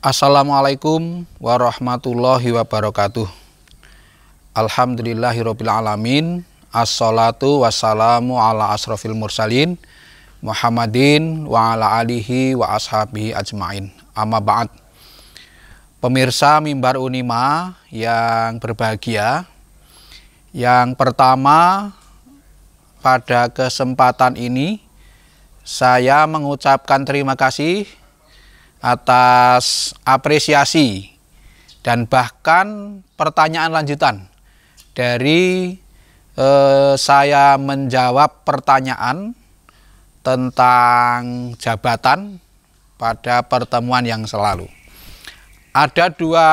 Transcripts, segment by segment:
Assalamualaikum warahmatullahi wabarakatuh. Alhamdulillahirabbil alamin. Assalatu wassalamu ala asrofil mursalin Muhammadin wa ala alihi wa ashabihi ajmain. Amma ba'd. Pemirsa Mimbar Unima yang berbahagia, yang pertama pada kesempatan ini saya mengucapkan terima kasih atas apresiasi dan bahkan pertanyaan lanjutan dari saya menjawab pertanyaan tentang jabatan pada pertemuan yang selalu. Ada dua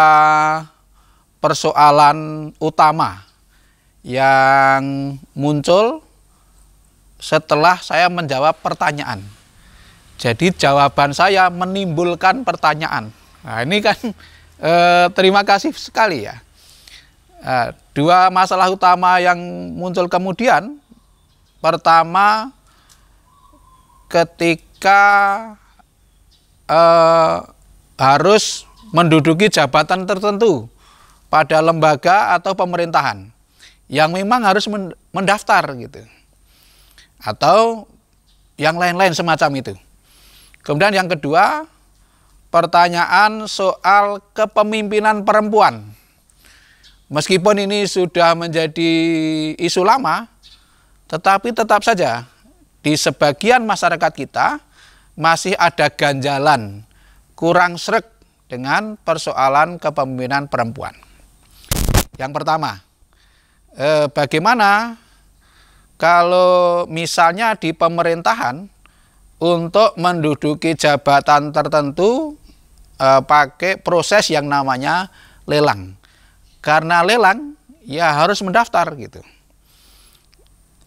persoalan utama yang muncul setelah saya menjawab pertanyaan. Jadi jawaban saya menimbulkan pertanyaan. Nah ini kan terima kasih sekali ya. Dua masalah utama yang muncul kemudian. Pertama, ketika harus menduduki jabatan tertentu pada lembaga atau pemerintahan yang memang harus mendaftar gitu. Atau yang lain-lain semacam itu. Kemudian yang kedua, pertanyaan soal kepemimpinan perempuan. Meskipun ini sudah menjadi isu lama, tetapi tetap saja di sebagian masyarakat kita masih ada ganjalan, kurang sreg dengan persoalan kepemimpinan perempuan. Yang pertama, bagaimana kalau misalnya di pemerintahan untuk menduduki jabatan tertentu pakai proses yang namanya lelang. Karena lelang ya harus mendaftar gitu.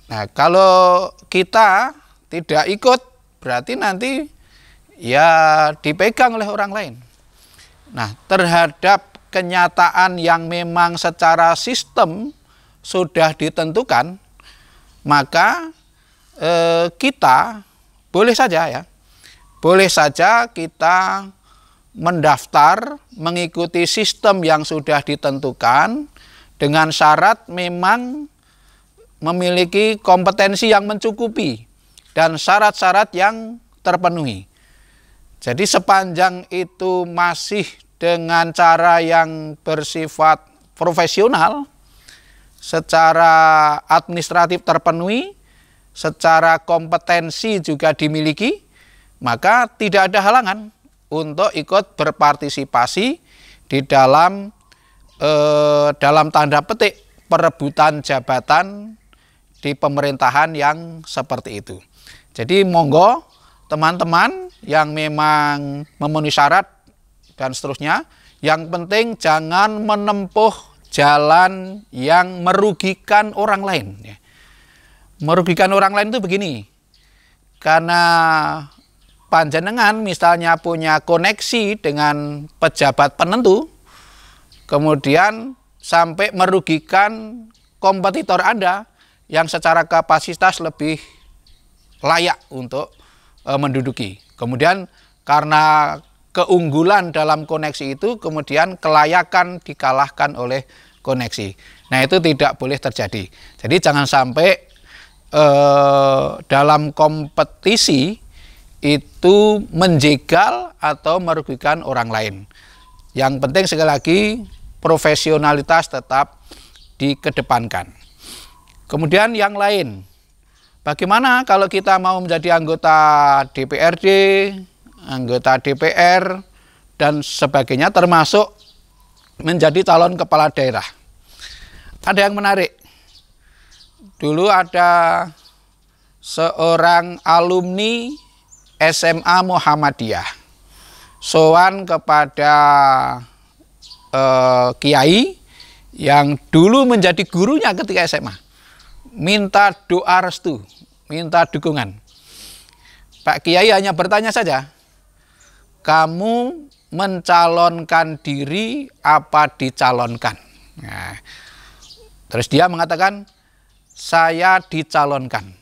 Nah, kalau kita tidak ikut berarti nanti ya dipegang oleh orang lain. Nah, terhadap kenyataan yang memang secara sistem sudah ditentukan, maka kita boleh saja kita mendaftar mengikuti sistem yang sudah ditentukan dengan syarat memang memiliki kompetensi yang mencukupi dan syarat-syarat yang terpenuhi. Jadi sepanjang itu masih dengan cara yang bersifat profesional, secara administratif terpenuhi, secara kompetensi juga dimiliki, maka tidak ada halangan untuk ikut berpartisipasi di dalam tanda petik perebutan jabatan di pemerintahan yang seperti itu. Jadi monggo teman-teman yang memang memenuhi syarat dan seterusnya, yang penting jangan menempuh jalan yang merugikan orang lain. Merugikan orang lain itu begini, karena panjenengan misalnya punya koneksi dengan pejabat penentu, kemudian sampai merugikan kompetitor Anda yang secara kapasitas lebih layak untuk menduduki. Kemudian karena keunggulan dalam koneksi itu, kemudian kelayakan dikalahkan oleh koneksi. Nah itu tidak boleh terjadi. Jadi jangan sampai dalam kompetisi itu menjegal atau merugikan orang lain. Yang penting sekali lagi profesionalitas tetap dikedepankan. Kemudian yang lain, bagaimana kalau kita mau menjadi anggota DPRD, anggota DPR dan sebagainya, termasuk menjadi calon kepala daerah. Ada yang menarik. Dulu ada seorang alumni SMA Muhammadiyah sowan kepada kiai yang dulu menjadi gurunya ketika SMA, minta doa restu, minta dukungan. Pak Kiai hanya bertanya saja, kamu mencalonkan diri apa dicalonkan? Nah, terus dia mengatakan, saya dicalonkan.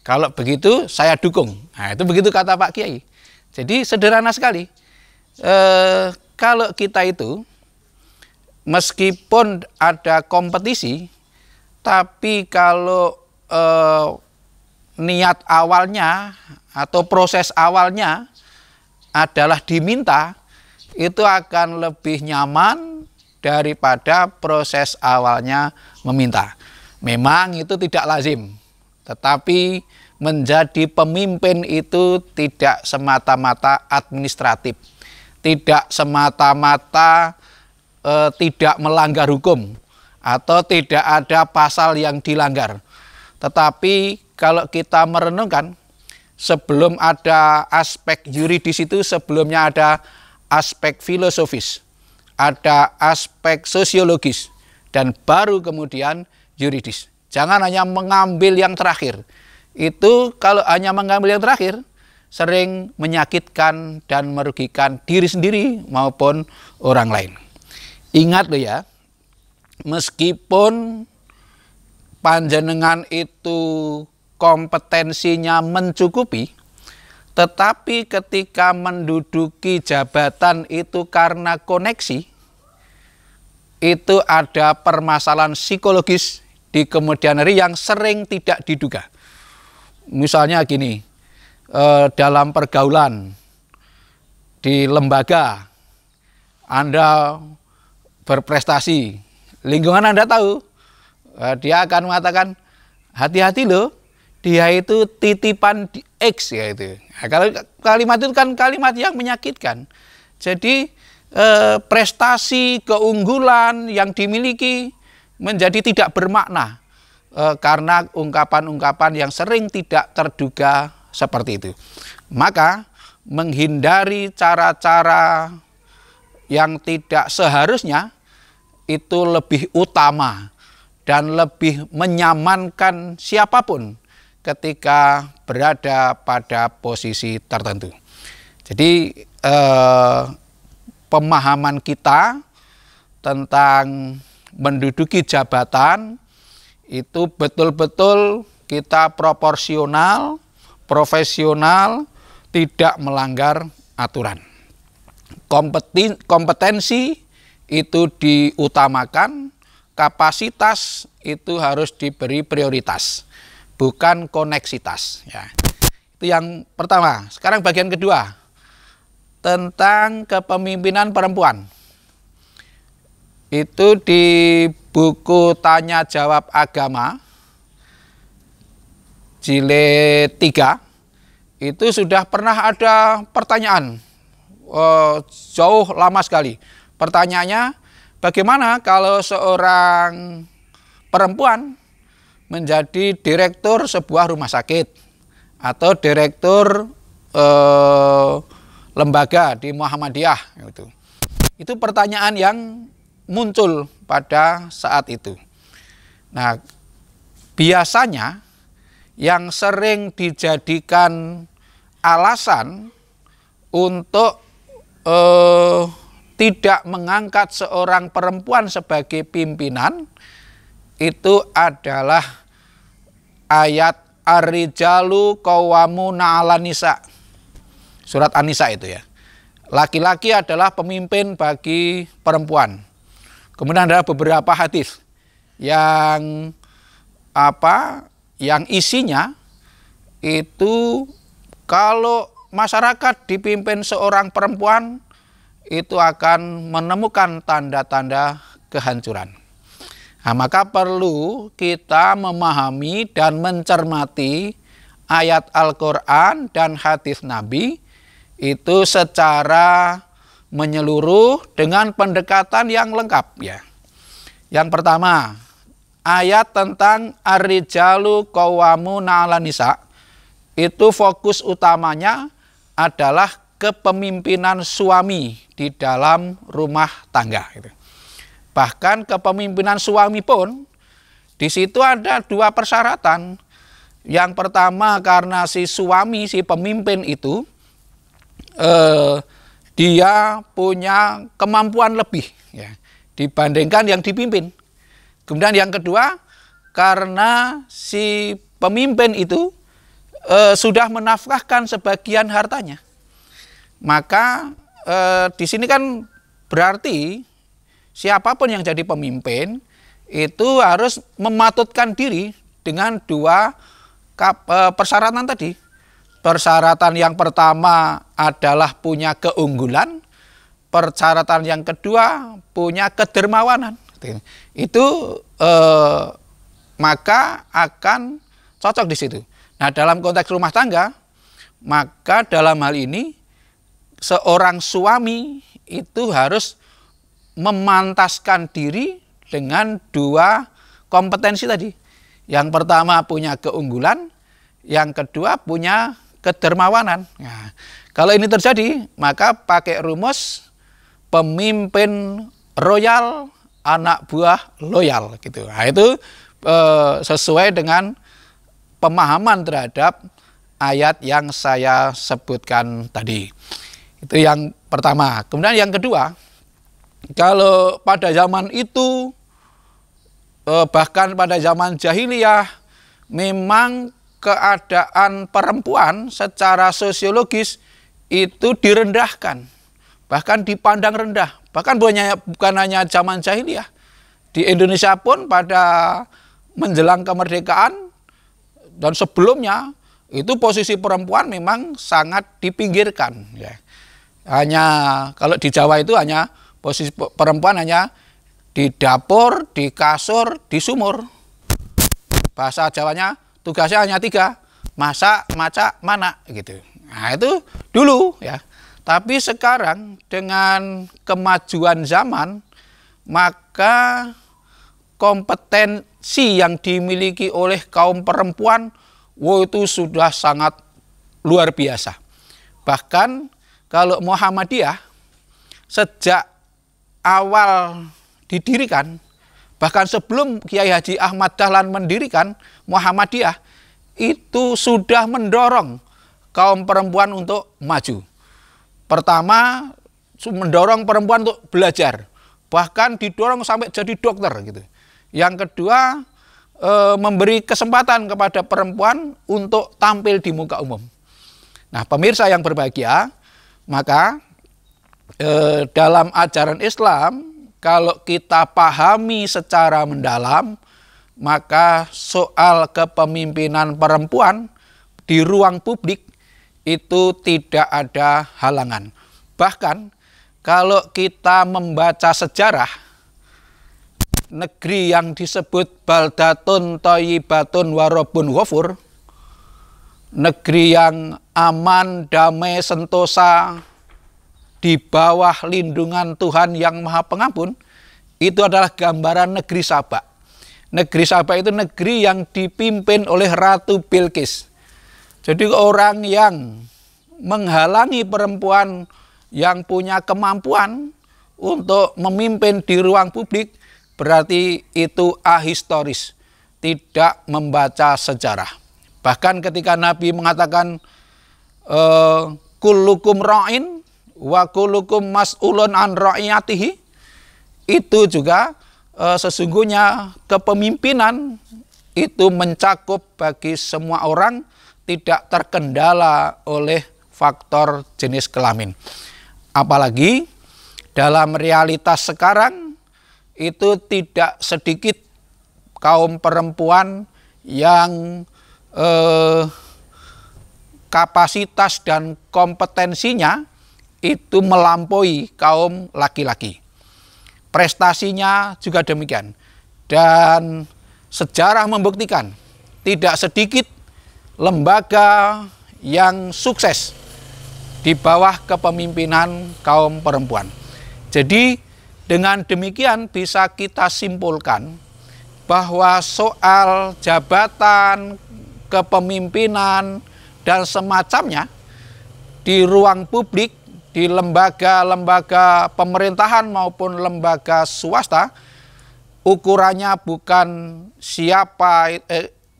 Kalau begitu saya dukung. Nah, itu begitu kata Pak Kiai. Jadi sederhana sekali. kalau kita itu meskipun ada kompetisi, tapi kalau niat awalnya atau proses awalnya adalah diminta, itu akan lebih nyaman daripada proses awalnya meminta. Memang itu tidak lazim, tetapi menjadi pemimpin itu tidak semata-mata administratif, tidak semata-mata tidak melanggar hukum atau tidak ada pasal yang dilanggar. Tetapi kalau kita merenungkan, sebelum ada aspek yuridis itu sebelumnya ada aspek filosofis, ada aspek sosiologis, dan baru kemudian yuridis. Jangan hanya mengambil yang terakhir. Itu kalau hanya mengambil yang terakhir, sering menyakitkan dan merugikan diri sendiri maupun orang lain. Ingat loh ya, meskipun panjenengan itu kompetensinya mencukupi, tetapi ketika menduduki jabatan itu karena koneksi, itu ada permasalahan psikologis di kemudian hari yang sering tidak diduga. Misalnya gini, dalam pergaulan, di lembaga, Anda berprestasi, lingkungan Anda tahu, dia akan mengatakan, hati-hati loh, dia itu titipan di X ya itu. Nah, kalau kalimat itu kan kalimat yang menyakitkan. Jadi prestasi, keunggulan yang dimiliki menjadi tidak bermakna karena ungkapan-ungkapan yang sering tidak terduga seperti itu. Maka menghindari cara-cara yang tidak seharusnya itu lebih utama dan lebih menyamankan siapapun ketika berada pada posisi tertentu. Jadi pemahaman kita tentang menduduki jabatan itu betul-betul kita proporsional, profesional, tidak melanggar aturan. Kompetensi itu diutamakan, kapasitas itu harus diberi prioritas, bukan koneksitas. Ya. Itu yang pertama. Sekarang bagian kedua, tentang kepemimpinan perempuan. Itu di buku Tanya Jawab Agama, jilid 3, itu sudah pernah ada pertanyaan, jauh lama sekali. Pertanyaannya, bagaimana kalau seorang perempuan menjadi direktur sebuah rumah sakit atau direktur lembaga di Muhammadiyah? Itu pertanyaan yang muncul pada saat itu. Nah, biasanya yang sering dijadikan alasan untuk tidak mengangkat seorang perempuan sebagai pimpinan itu adalah ayat Ar-rijalu qawwamuna 'alan nisa. Surat An-Nisa itu ya. Laki-laki adalah pemimpin bagi perempuan. Kemudian ada beberapa hadis yang yang isinya itu kalau masyarakat dipimpin seorang perempuan itu akan menemukan tanda-tanda kehancuran. Nah, maka perlu kita memahami dan mencermati ayat Al-Quran dan hadis Nabi itu secara menyeluruh dengan pendekatan yang lengkap ya. Yang pertama, ayat tentang ar-rijalu qawwamuna 'alan nisa itu fokus utamanya adalah kepemimpinan suami di dalam rumah tangga. Bahkan kepemimpinan suami pun di situ ada dua persyaratan. Yang pertama karena si suami, si pemimpin itu dia punya kemampuan lebih ya, dibandingkan yang dipimpin. Kemudian yang kedua karena si pemimpin itu sudah menafkahkan sebagian hartanya. Maka di sini kan Berarti siapapun yang jadi pemimpin itu harus mematutkan diri dengan dua persyaratan tadi. Persyaratan yang pertama adalah punya keunggulan, persyaratan yang kedua punya kedermawanan. Itu maka akan cocok di situ. Nah, dalam konteks rumah tangga, maka dalam hal ini seorang suami itu harus memantaskan diri dengan dua kompetensi tadi. Yang pertama punya keunggulan, yang kedua punya kedermawanan. Nah, kalau ini terjadi, maka pakai rumus pemimpin royal, anak buah loyal gitu. Nah, itu sesuai dengan pemahaman terhadap ayat yang saya sebutkan tadi. Itu yang pertama. Kemudian yang kedua, kalau pada zaman itu bahkan pada zaman jahiliyah memang keadaan perempuan secara sosiologis itu direndahkan, bahkan dipandang rendah. Bahkan bukan hanya zaman jahiliyah, di Indonesia pun pada menjelang kemerdekaan dan sebelumnya itu posisi perempuan memang sangat dipinggirkan. Ya. Hanya kalau di Jawa itu hanya posisi perempuan hanya di dapur, di kasur, di sumur. Bahasa Jawanya tugasnya hanya 3, masak, macak, manak gitu. Nah, itu dulu ya. Tapi sekarang dengan kemajuan zaman, maka kompetensi yang dimiliki oleh kaum perempuan itu sudah sangat luar biasa. Bahkan kalau Muhammadiyah sejak awal didirikan, bahkan sebelum Kiai Haji Ahmad Dahlan mendirikan Muhammadiyah, itu sudah mendorong kaum perempuan untuk maju. Pertama, mendorong perempuan untuk belajar, bahkan didorong sampai jadi dokter gitu. Yang kedua, memberi kesempatan kepada perempuan untuk tampil di muka umum. Nah, pemirsa yang berbahagia, maka dalam ajaran Islam, kalau kita pahami secara mendalam, maka soal kepemimpinan perempuan di ruang publik itu tidak ada halangan. Bahkan kalau kita membaca sejarah, negeri yang disebut baldatun thayyibatun warabun ghafur, negeri yang aman, damai, sentosa, di bawah lindungan Tuhan yang Maha Pengampun, itu adalah gambaran negeri Saba. Negeri Saba itu negeri yang dipimpin oleh Ratu Bilqis. Jadi orang yang menghalangi perempuan yang punya kemampuan untuk memimpin di ruang publik, berarti itu ahistoris, tidak membaca sejarah. Bahkan ketika Nabi mengatakan kullukum ra'in wa kullukum mas'ulun an ra'iyatihi, itu juga sesungguhnya kepemimpinan itu mencakup bagi semua orang, tidak terkendala oleh faktor jenis kelamin. Apalagi dalam realitas sekarang itu tidak sedikit kaum perempuan yang kapasitas dan kompetensinya itu melampaui kaum laki-laki. Prestasinya juga demikian. Dan sejarah membuktikan tidak sedikit lembaga yang sukses di bawah kepemimpinan kaum perempuan. Jadi dengan demikian bisa kita simpulkan bahwa soal jabatan, kepemimpinan, dan semacamnya di ruang publik, di lembaga-lembaga pemerintahan maupun lembaga swasta, ukurannya bukan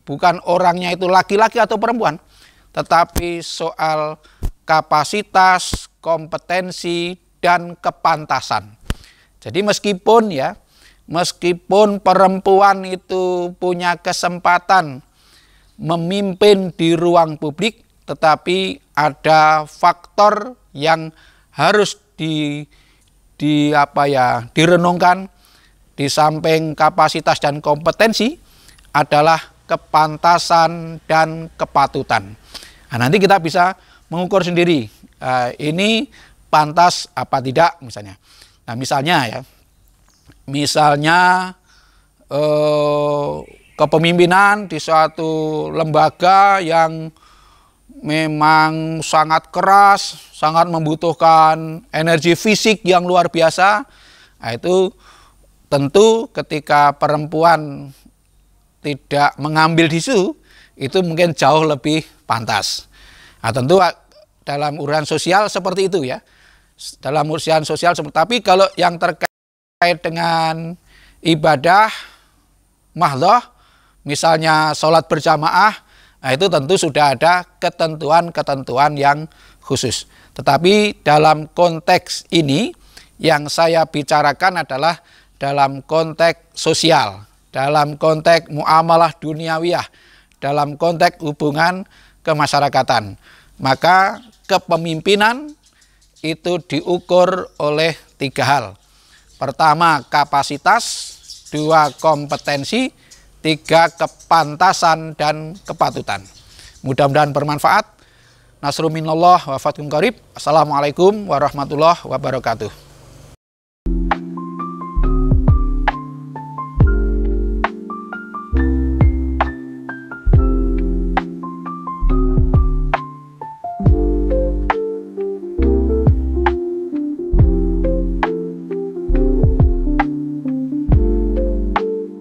bukan orangnya itu laki-laki atau perempuan, tetapi soal kapasitas, kompetensi, dan kepantasan. Jadi meskipun perempuan itu punya kesempatan memimpin di ruang publik, tetapi ada faktor yang harus direnungkan di samping kapasitas dan kompetensi adalah kepantasan dan kepatutan. Nah, nanti kita bisa mengukur sendiri ini pantas apa tidak misalnya. Nah, misalnya kepemimpinan di suatu lembaga yang memang sangat keras, sangat membutuhkan energi fisik yang luar biasa. Nah, itu tentu ketika perempuan tidak mengambil di situ, itu mungkin jauh lebih pantas. Nah, tentu dalam urusan sosial seperti itu ya. Dalam urusan sosial seperti, tapi kalau yang terkait dengan ibadah mahdhah, misalnya sholat berjamaah, nah itu tentu sudah ada ketentuan-ketentuan yang khusus. Tetapi dalam konteks ini yang saya bicarakan adalah dalam konteks sosial, dalam konteks muamalah duniawiyah, dalam konteks hubungan kemasyarakatan. Maka kepemimpinan itu diukur oleh 3 hal. Pertama, kapasitas, 2, kompetensi, 3, kepantasan dan kepatutan. Mudah-mudahan bermanfaat. Nasrun minallah wa fathun qarib. Assalamualaikum warahmatullahi wabarakatuh.